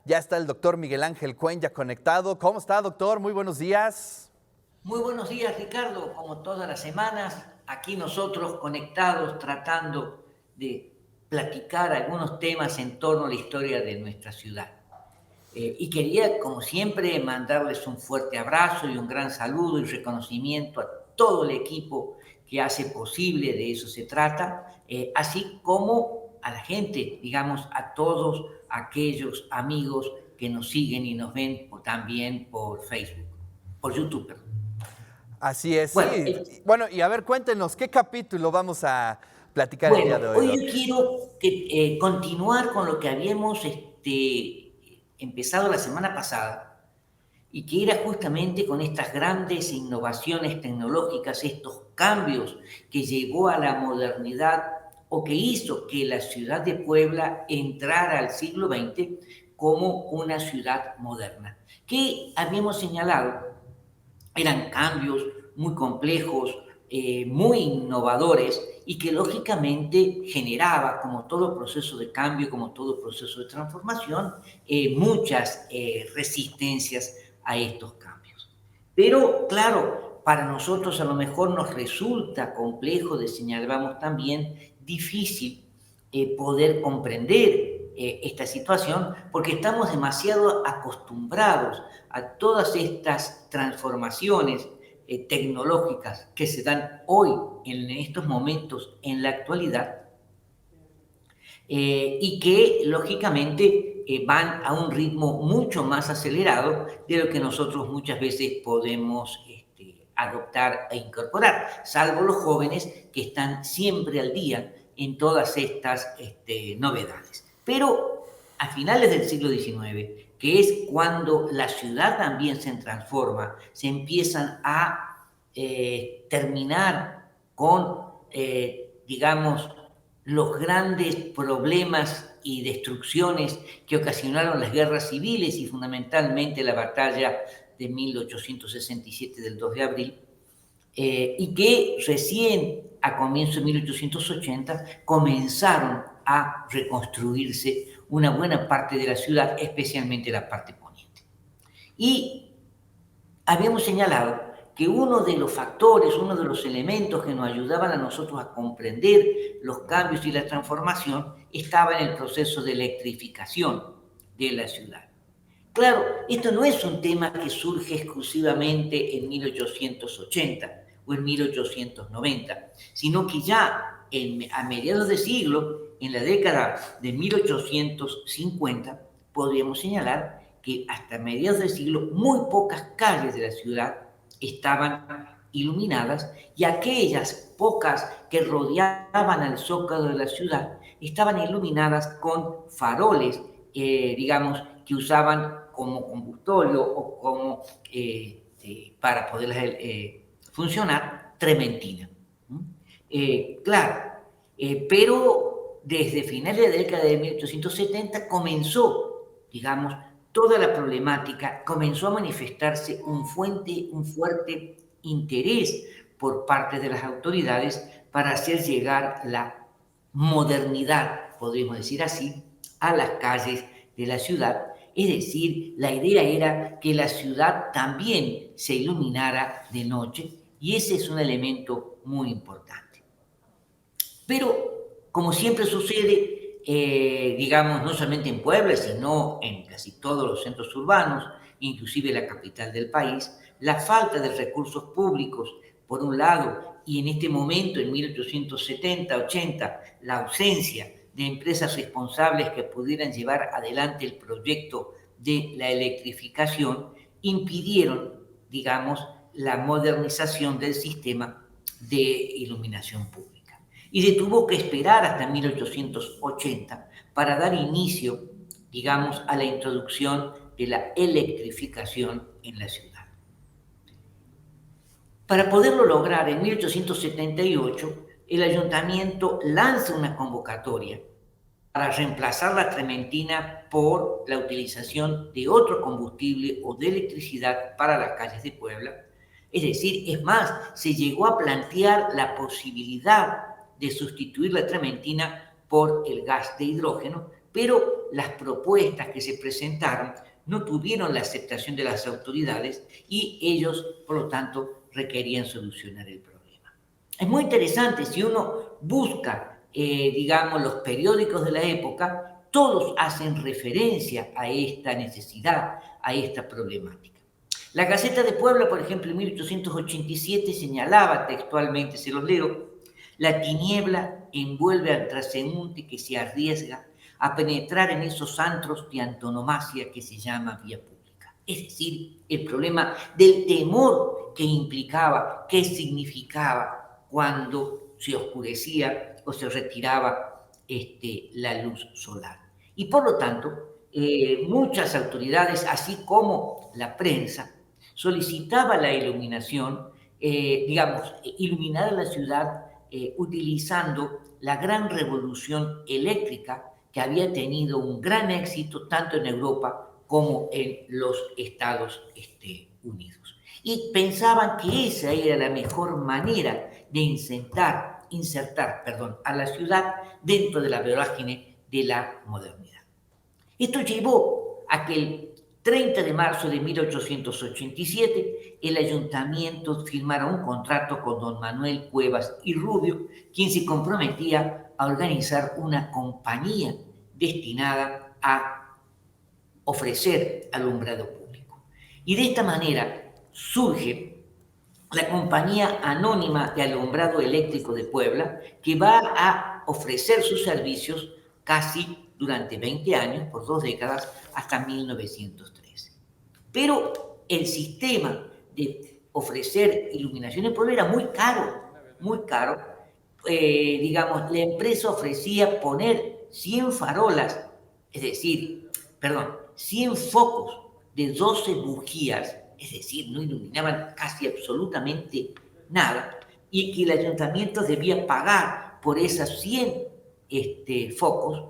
Ya está el doctor Miguel Ángel Cuen ya conectado. ¿Cómo está, doctor? Muy buenos días. Muy buenos días, Ricardo. Como todas las semanas, aquí nosotros conectados tratando de platicar algunos temas en torno a la historia de nuestra ciudad. Y quería, como siempre, mandarles un fuerte abrazo y un gran saludo y reconocimiento a todo el equipo que hace posible, de eso se trata, así como a la gente, digamos, a todos aquellos amigos que nos siguen y nos ven también por Facebook, por YouTube, perdón. Así es, Bueno, sí. Bueno, y a ver, cuéntenos, ¿qué capítulo vamos a platicar el día de hoy, hoy yo doc? quiero continuar con lo que habíamos empezado la semana pasada y que era justamente con estas grandes innovaciones tecnológicas, estos cambios que llevó a la modernidad o que hizo que la ciudad de Puebla entrara al siglo XX como una ciudad moderna. Que habíamos señalado eran cambios muy complejos, muy innovadores y que lógicamente generaba, como todo proceso de cambio, como todo proceso de transformación, muchas resistencias a estos cambios. Pero claro, para nosotros a lo mejor nos resulta complejo, señalábamos también, difícil poder comprender esta situación porque estamos demasiado acostumbrados a todas estas transformaciones tecnológicas que se dan hoy, en estos momentos, en la actualidad, y que lógicamente van a un ritmo mucho más acelerado de lo que nosotros muchas veces podemos adoptar e incorporar, salvo los jóvenes que están siempre al día en todas estas novedades. Pero a finales del siglo XIX, que es cuando la ciudad también se transforma, se empiezan a terminar con, digamos, los grandes problemas y destrucciones que ocasionaron las guerras civiles y fundamentalmente la batalla de 1867 del 2 de abril, y que recién a comienzos de 1880 comenzaron a reconstruirse una buena parte de la ciudad, especialmente la parte poniente. Y habíamos señalado que uno de los factores, uno de los elementos que nos ayudaban a nosotros a comprender los cambios y la transformación estaba en el proceso de electrificación de la ciudad. Claro, esto no es un tema que surge exclusivamente en 1880 o en 1890, sino que ya a mediados de siglo, en la década de 1850, podríamos señalar que hasta mediados del siglo muy pocas calles de la ciudad estaban iluminadas y aquellas pocas que rodeaban al zócalo de la ciudad estaban iluminadas con faroles, digamos, que usaban como combustorio o como para poder funcionar, trementina. Claro, pero desde finales de la década de 1870 comenzó, digamos, toda la problemática, comenzó a manifestarse un fuerte interés por parte de las autoridades para hacer llegar la modernidad, podríamos decir así, a las calles de la ciudad. Es decir, la idea era que la ciudad también se iluminara de noche y ese es un elemento muy importante. Pero, como siempre sucede, digamos, no solamente en Puebla, sino en casi todos los centros urbanos, inclusive la capital del país, la falta de recursos públicos, por un lado, y en este momento, en 1870-80, la ausencia de empresas responsables que pudieran llevar adelante el proyecto de la electrificación, impidieron, digamos, la modernización del sistema de iluminación pública. Y se tuvo que esperar hasta 1880 para dar inicio, digamos, a la introducción de la electrificación en la ciudad. Para poderlo lograr, en 1878, el ayuntamiento lanza una convocatoria para reemplazar la trementina por la utilización de otro combustible o de electricidad para las calles de Puebla. Es decir, es más, se llegó a plantear la posibilidad de sustituir la trementina por el gas de hidrógeno, pero las propuestas que se presentaron no tuvieron la aceptación de las autoridades y ellos, por lo tanto, requerían solucionar el problema. Es muy interesante, si uno busca, digamos, los periódicos de la época, todos hacen referencia a esta necesidad, a esta problemática. La Gaceta de Puebla, por ejemplo, en 1887 señalaba textualmente, se los leo: la tiniebla envuelve al transeúnte que se arriesga a penetrar en esos antros de antonomasia que se llama vía pública. Es decir, el problema del temor que implicaba, qué significaba cuando se oscurecía o se retiraba la luz solar. Y por lo tanto, muchas autoridades, así como la prensa, solicitaba la iluminación, iluminar la ciudad utilizando la gran revolución eléctrica que había tenido un gran éxito tanto en Europa como en los Estados Unidos. Y pensaban que esa era la mejor manera de insertar a la ciudad dentro de la vorágine de la modernidad. Esto llevó a que el 30 de marzo de 1887 el ayuntamiento firmara un contrato con don Manuel Cuevas y Rubio, quien se comprometía a organizar una compañía destinada a ofrecer alumbrado público. Y de esta manera surge la Compañía Anónima de Alumbrado Eléctrico de Puebla, que va a ofrecer sus servicios casi durante 20 años, por 2 décadas, hasta 1913. Pero el sistema de ofrecer iluminación en Puebla era muy caro, muy caro. La empresa ofrecía poner 100 farolas, 100 focos de 12 bujías, es decir, no iluminaban casi absolutamente nada, y que el ayuntamiento debía pagar por esas 100 focos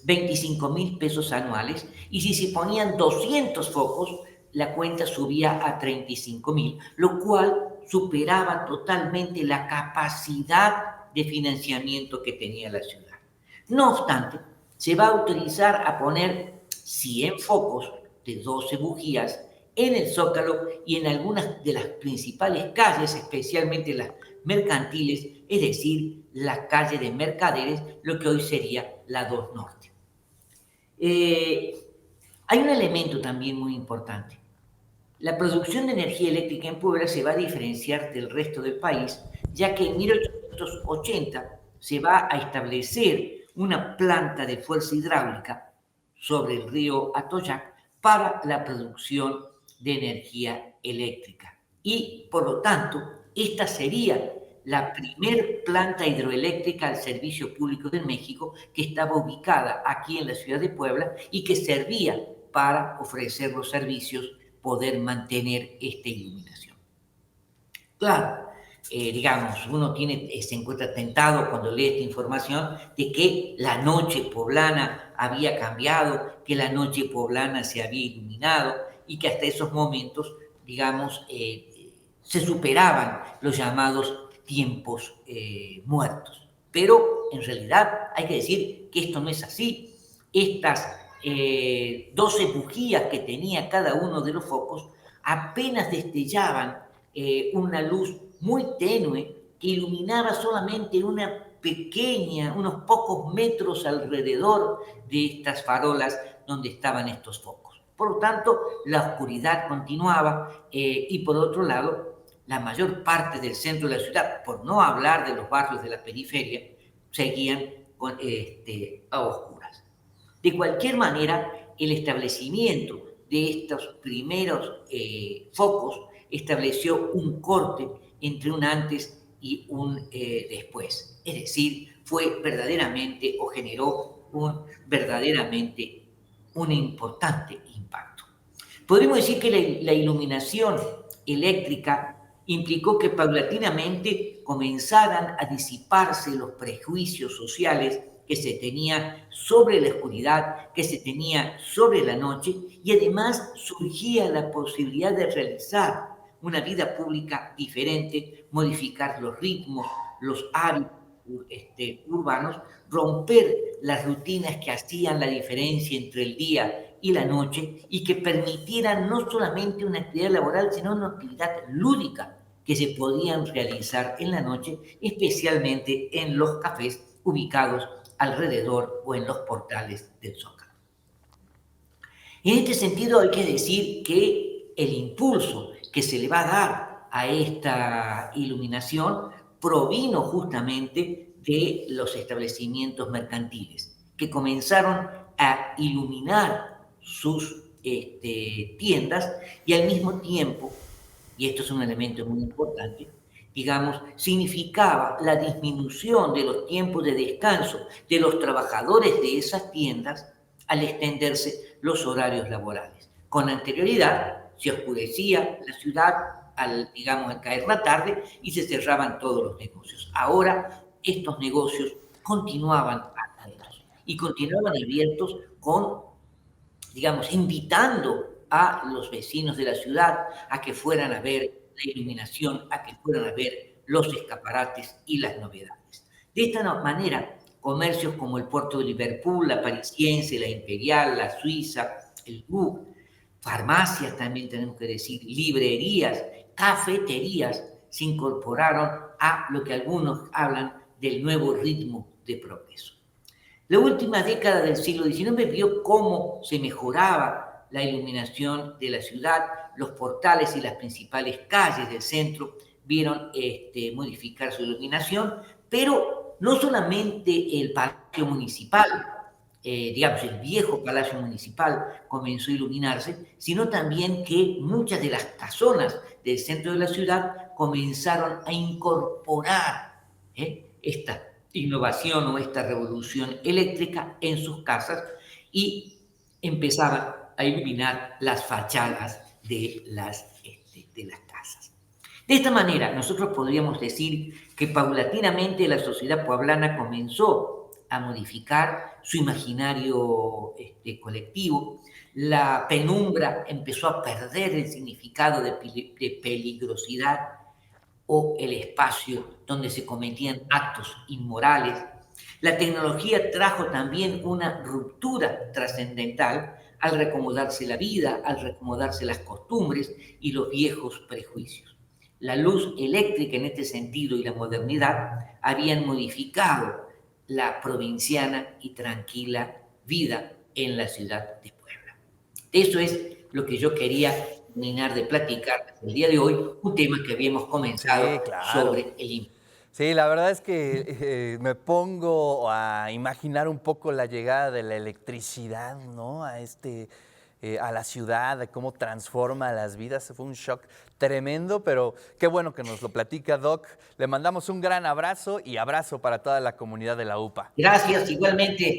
25,000 pesos anuales, y si se ponían 200 focos, la cuenta subía a 35,000, lo cual superaba totalmente la capacidad de financiamiento que tenía la ciudad. No obstante, se va a autorizar a poner 100 focos de 12 bujías en el Zócalo y en algunas de las principales calles, especialmente las mercantiles, es decir, la calle de Mercaderes, lo que hoy sería la 2 Norte. Hay un elemento también muy importante. La producción de energía eléctrica en Puebla se va a diferenciar del resto del país, ya que en 1880 se va a establecer una planta de fuerza hidráulica sobre el río Atoyac para la producción de energía eléctrica. Y, por lo tanto, esta sería la primer planta hidroeléctrica al servicio público de México, que estaba ubicada aquí en la ciudad de Puebla y que servía para ofrecer los servicios, poder mantener esta iluminación. Claro, uno se encuentra tentado cuando lee esta información de que la noche poblana había cambiado, que la noche poblana se había iluminado y que hasta esos momentos, se superaban los llamados tiempos muertos. Pero en realidad hay que decir que esto no es así. Estas 12 bujías que tenía cada uno de los focos apenas destellaban una luz muy tenue que iluminaba solamente unos pocos metros alrededor de estas farolas donde estaban estos focos. Por lo tanto, la oscuridad continuaba y por otro lado, la mayor parte del centro de la ciudad, por no hablar de los barrios de la periferia, seguían a oscuras. De cualquier manera, el establecimiento de estos primeros focos estableció un corte entre un antes y un después. Es decir, generó verdaderamente un importante impacto. Podríamos decir que la iluminación eléctrica implicó que paulatinamente comenzaran a disiparse los prejuicios sociales que se tenía sobre la oscuridad, que se tenía sobre la noche, y además surgía la posibilidad de realizar una vida pública diferente, modificar los ritmos, los hábitos urbanos, romper las rutinas que hacían la diferencia entre el día y la noche y que permitieran no solamente una actividad laboral, sino una actividad lúdica que se podían realizar en la noche, especialmente en los cafés ubicados alrededor o en los portales del Zócalo. En este sentido hay que decir que el impulso que se le va a dar a esta iluminación provino justamente de los establecimientos mercantiles, que comenzaron a iluminar sus tiendas y al mismo tiempo, y esto es un elemento muy importante, digamos, significaba la disminución de los tiempos de descanso de los trabajadores de esas tiendas al extenderse los horarios laborales. Con anterioridad se oscurecía la ciudad al caer la tarde y se cerraban todos los negocios. Ahora estos negocios continuaban abiertos y continuaban abiertos con, digamos, invitando a los vecinos de la ciudad a que fueran a ver la iluminación, a que fueran a ver los escaparates y las novedades. De esta manera, comercios como el puerto de Liverpool, la Parisiense, la Imperial, la Suiza, el Louvre, farmacias también tenemos que decir, librerías, cafeterías, se incorporaron a lo que algunos hablan del nuevo ritmo de progreso. La última década del siglo XIX vio cómo se mejoraba la iluminación de la ciudad, los portales y las principales calles del centro vieron modificar su iluminación, pero no solamente el Palacio Municipal, digamos, el viejo Palacio Municipal comenzó a iluminarse, sino también que muchas de las casonas del centro de la ciudad comenzaron a incorporar esta innovación o esta revolución eléctrica en sus casas y empezaban a iluminar las fachadas de las casas. De esta manera, nosotros podríamos decir que paulatinamente la sociedad pueblana comenzó a modificar su imaginario colectivo. La penumbra empezó a perder el significado de peligrosidad o el espacio donde se cometían actos inmorales. La tecnología trajo también una ruptura trascendental al reacomodarse la vida, al reacomodarse las costumbres y los viejos prejuicios. La luz eléctrica en este sentido y la modernidad habían modificado la provinciana y tranquila vida en la ciudad de Puebla. Eso es lo que yo quería terminar de platicar el día de hoy, un tema que habíamos comenzado Sí, claro. sobre el impacto. Sí, la verdad es que me pongo a imaginar un poco la llegada de la electricidad, ¿no? A la ciudad, de cómo transforma las vidas. Fue un shock tremendo, pero qué bueno que nos lo platica, Doc. Le mandamos un gran abrazo y abrazo para toda la comunidad de la UPA. Gracias, igualmente.